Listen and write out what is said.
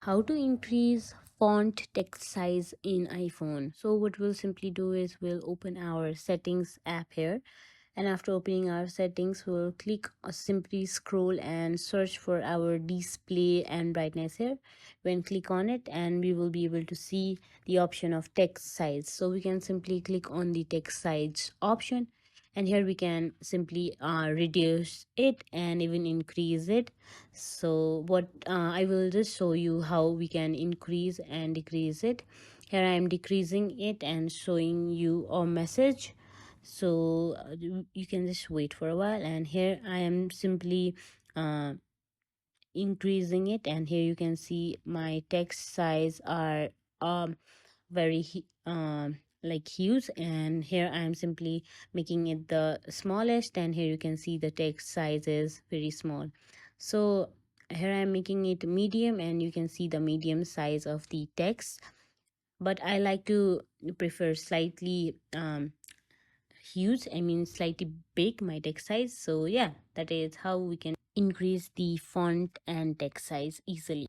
How to increase font text size in iPhone. So what we'll simply do is we'll open our settings app here, and after opening our settings we'll click simply scroll and search for our display and brightness here. When click on it, and we will be able to see the option of text size, so we can simply click on the text size option, and here we can simply reduce it and even increase it. So what I will just show you how we can increase and decrease it. Here I am decreasing it and showing you a message. So you can just wait for a while, and here I am simply uh, increasing it, and here you can see my text size are very like huge, and here I am simply making it the smallest, and here you can see the text size is very small. So here I am making it medium, and you can see the medium size of the text, but I like to prefer slightly huge, I mean slightly big my text size. So yeah, that is how we can increase the font and text size easily.